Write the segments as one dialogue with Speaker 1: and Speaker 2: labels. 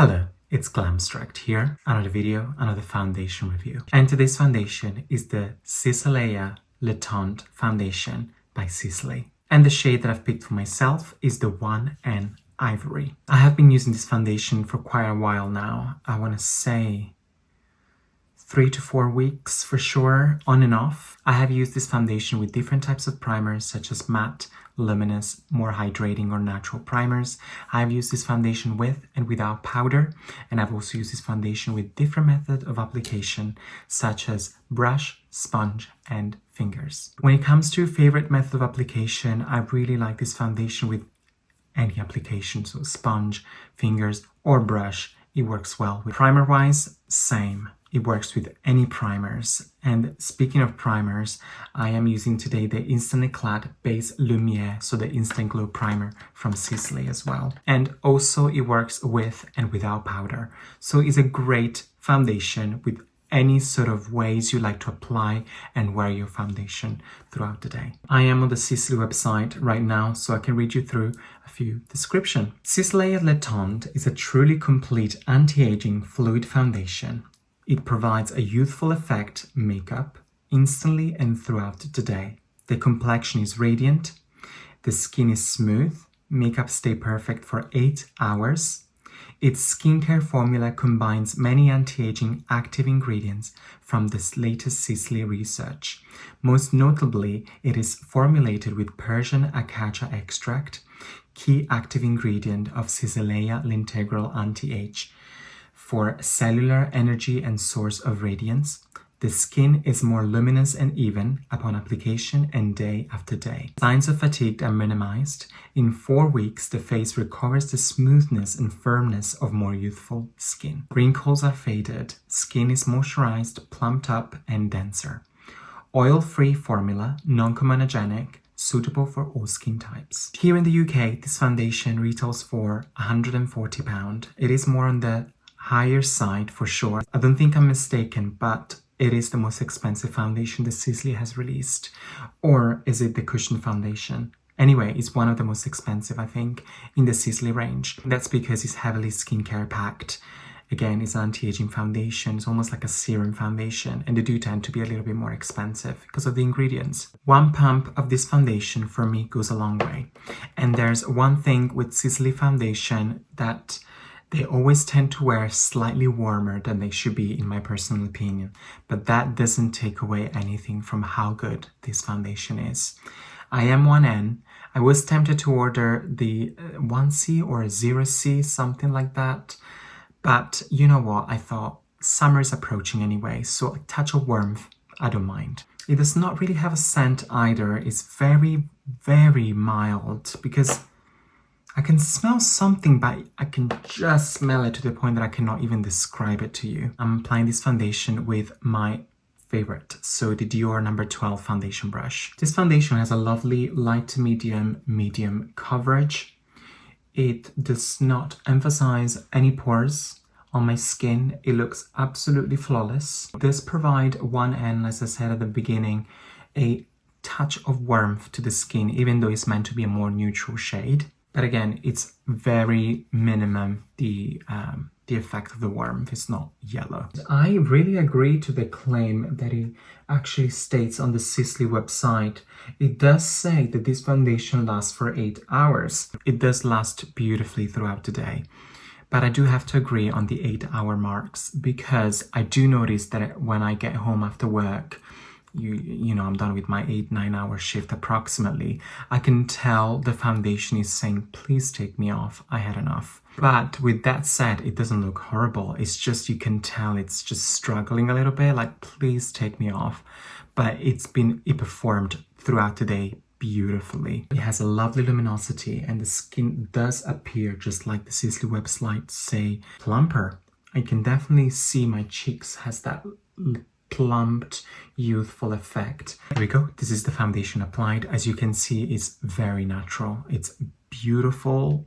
Speaker 1: Hello, it's Glamstract here, another video, another foundation review. And today's foundation is the Sisleya Le Teint foundation by Sisley. And the shade that I've picked for myself is the 1N Ivory. I have been using this foundation for quite a while now. I want to say 3 to 4 weeks for sure, on and off. I have used this foundation with different types of primers such as matte, luminous, more hydrating or natural primers. I've used this foundation with and without powder, and I've also used this foundation with different methods of application such as brush, sponge and fingers. When it comes to favorite method of application, I really like this foundation with any application, so sponge, fingers or brush. It works well. Primer wise, same. It works with any primers. And speaking of primers, I am using today the Instant Eclat Base Lumiere, so the Instant Glow Primer from Sisley as well. And also it works with and without powder. So it's a great foundation with any sort of ways you like to apply and wear your foundation throughout the day. I am on the Sisley website right now, so I can read you through a few descriptions. Sisleya Le Teint is a truly complete anti-aging fluid foundation. It provides a youthful effect makeup instantly and throughout the day. The complexion is radiant, the skin is smooth, makeup stay perfect for 8 hours. Its skincare formula combines many anti-aging active ingredients from the latest Sisley research. Most notably, it is formulated with Persian acacia extract, key active ingredient of Sisleya Integral Anti-Age. For cellular energy and source of radiance, the skin is more luminous and even upon application and day after day. Signs of fatigue are minimized. In 4 weeks, the face recovers the smoothness and firmness of more youthful skin. Wrinkles are faded, skin is moisturized, plumped up and denser. Oil-free formula, non-comedogenic, suitable for all skin types. Here in the UK, this foundation retails for £140. It is more on the higher side for sure. I don't think I'm mistaken, but it is the most expensive foundation that Sisley has released. Or is it the Cushion foundation? Anyway, it's one of the most expensive, I think, in the Sisley range. That's because it's heavily skincare packed. Again, it's an anti-aging foundation. It's almost like a serum foundation, and they do tend to be a little bit more expensive because of the ingredients. One pump of this foundation for me goes a long way. And there's one thing with Sisley foundation that they always tend to wear slightly warmer than they should be, in my personal opinion. But that doesn't take away anything from how good this foundation is. I am 1N. I was tempted to order the 1C or 0C, something like that. But you know what? I thought summer is approaching anyway, so a touch of warmth, I don't mind. It does not really have a scent either. It's very, very mild because I can smell something, but I can just smell it to the point that I cannot even describe it to you. I'm applying this foundation with my favorite, so the Dior number 12 foundation brush. This foundation has a lovely light to medium coverage. It does not emphasize any pores on my skin. It looks absolutely flawless. It does provide 1N, as I said at the beginning, a touch of warmth to the skin, even though it's meant to be a more neutral shade. But again, it's very minimum, the effect of the warmth. It's not yellow. I really agree to the claim that it actually states on the Sisley website. It does say that this foundation lasts for 8 hours. It does last beautifully throughout the day. But I do have to agree on the 8-hour marks, because I do notice that when I get home after work, you know, I'm done with my 8-9 hour shift approximately, I can tell the foundation is saying, please take me off, I had enough. But with that said, it doesn't look horrible. It's just, you can tell it's just struggling a little bit, like, please take me off. But it performed throughout the day beautifully. It has a lovely luminosity and the skin does appear, just like the Sisley website say, plumper. I can definitely see my cheeks has that plumped, youthful effect. Here we go. This is the foundation applied. As you can see, it's very natural. It's beautiful,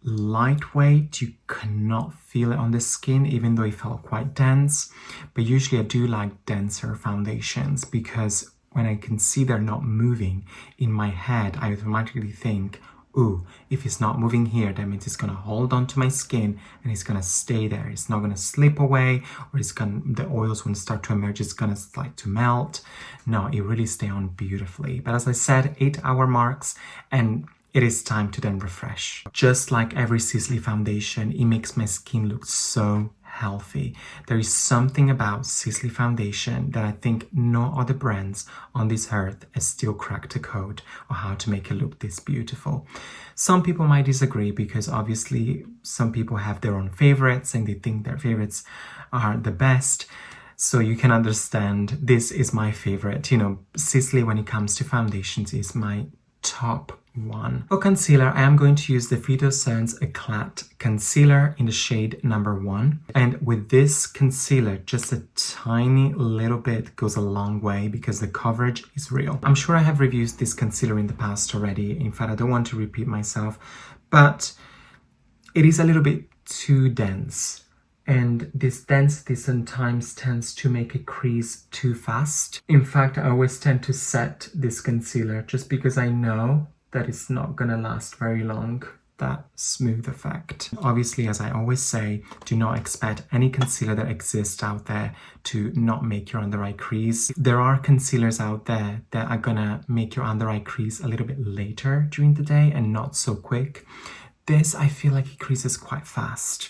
Speaker 1: lightweight. You cannot feel it on the skin, even though it felt quite dense. But usually I do like denser foundations because when I can see they're not moving in my head, I automatically think, ooh, if it's not moving here, that means it's gonna hold onto my skin and it's gonna stay there. It's not gonna slip away, or the oils when start to emerge, it's gonna start to melt. No, it really stay on beautifully. But as I said, 8-hour marks, and it is time to then refresh. Just like every Sisley foundation, it makes my skin look so healthy. There is something about Sisley foundation that I think no other brands on this earth has still cracked the code on how to make it look this beautiful. Some people might disagree because obviously some people have their own favorites and they think their favorites are the best. So you can understand this is my favorite. You know, Sisley when it comes to foundations is my top one. For concealer, I am going to use the Phyto-Cernes Eclat concealer in the shade number 1. And with this concealer, just a tiny little bit goes a long way because the coverage is real. I'm sure I have reviewed this concealer in the past already. In fact, I don't want to repeat myself, but it is a little bit too dense. And this density sometimes tends to make it crease too fast. In fact, I always tend to set this concealer just because I know that it's not gonna last very long, that smooth effect. Obviously, as I always say, do not expect any concealer that exists out there to not make your under eye crease. There are concealers out there that are gonna make your under eye crease a little bit later during the day and not so quick. This, I feel like it creases quite fast.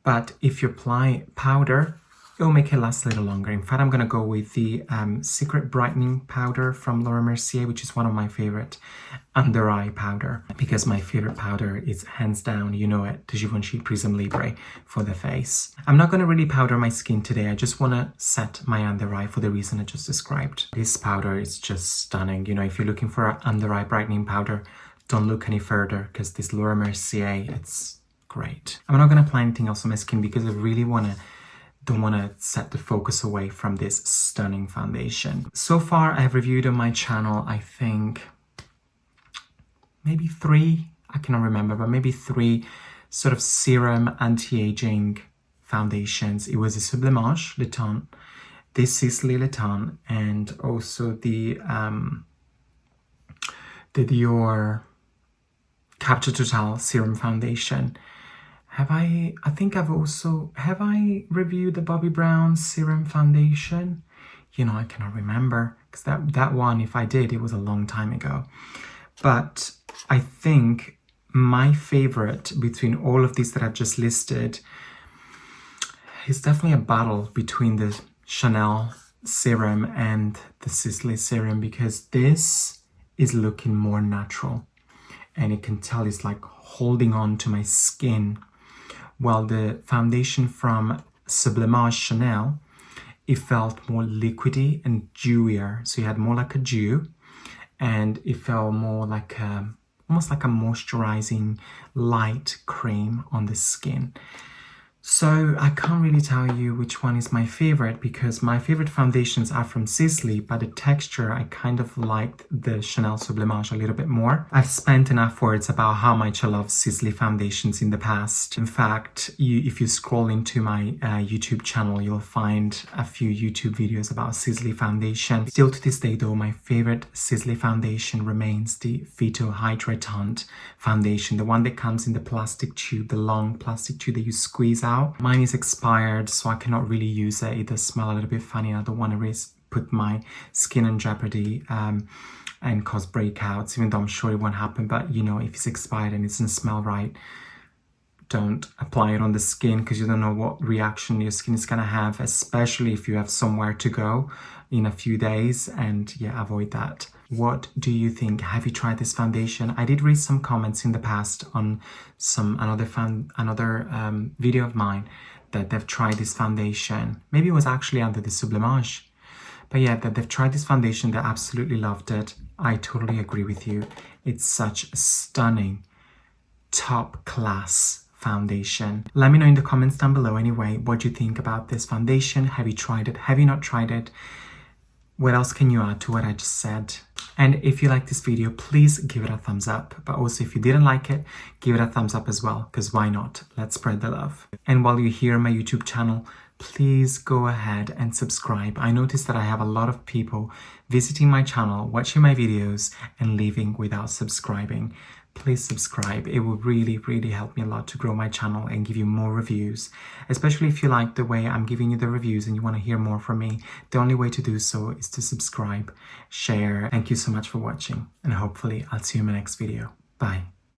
Speaker 1: But if you apply powder, it'll make it last a little longer. In fact, I'm going to go with the Secret Brightening Powder from Laura Mercier, which is one of my favorite under eye powder. Because my favorite powder is hands down, you know it, the Givenchy Prism Libre for the face. I'm not going to really powder my skin today. I just want to set my under eye for the reason I just described. This powder is just stunning. You know, if you're looking for an under eye brightening powder, don't look any further because this Laura Mercier, it's great. I'm not going to apply anything else on my skin because I really don't want to set the focus away from this stunning foundation. So far, I've reviewed on my channel, I think, maybe 3, I cannot remember, but maybe 3 sort of serum anti-aging foundations. It was the Sisleya Le Teint, this Sisleya Le Teint, and also the Dior Capture Total Serum Foundation. Have I reviewed the Bobbi Brown Serum Foundation? You know, I cannot remember because that one, if I did, it was a long time ago. But I think my favorite between all of these that I've just listed is definitely a battle between the Chanel serum and the Sisley serum because this is looking more natural and you can tell it's like holding on to my skin. While the foundation from Sublimages Chanel, it felt more liquidy and dewier. So you had more like a dew and it felt more like almost like a moisturizing light cream on the skin. So I can't really tell you which one is my favorite because my favorite foundations are from Sisley, but the texture, I kind of liked the Chanel Sublimage a little bit more. I've spent enough words about how much I love Sisley foundations in the past. In fact, if you scroll into my YouTube channel, you'll find a few YouTube videos about Sisley foundation. Still to this day though, my favorite Sisley foundation remains the Phyto-Cernes Le Teint foundation, the one that comes in the plastic tube, the long plastic tube that you squeeze out. Mine is expired, so I cannot really use it. It does smell a little bit funny. I don't want to put my skin in jeopardy and cause breakouts, even though I'm sure it won't happen. But you know, if it's expired and it doesn't smell right, don't apply it on the skin because you don't know what reaction your skin is going to have, especially if you have somewhere to go in a few days. And yeah, avoid that. What do you think? Have you tried this foundation? I did read some comments in the past on another video of mine that they've tried this foundation. Maybe it was actually under the Sublimage. But yeah, that they've tried this foundation, they absolutely loved it. I totally agree with you. It's such a stunning, top class foundation. Let me know in the comments down below anyway, what you think about this foundation. Have you tried it? Have you not tried it? What else can you add to what I just said? And if you like this video, please give it a thumbs up. But also if you didn't like it, give it a thumbs up as well, because why not? Let's spread the love. And while you're here on my YouTube channel, please go ahead and subscribe. I noticed that I have a lot of people visiting my channel, watching my videos and leaving without subscribing. please subscribe. It will really help me a lot to grow my channel and give you more reviews, especially if you like the way I'm giving you the reviews and you want to hear more from me. The only way to do so is to subscribe, share. Thank you so much for watching, and hopefully I'll see you in my next video. Bye.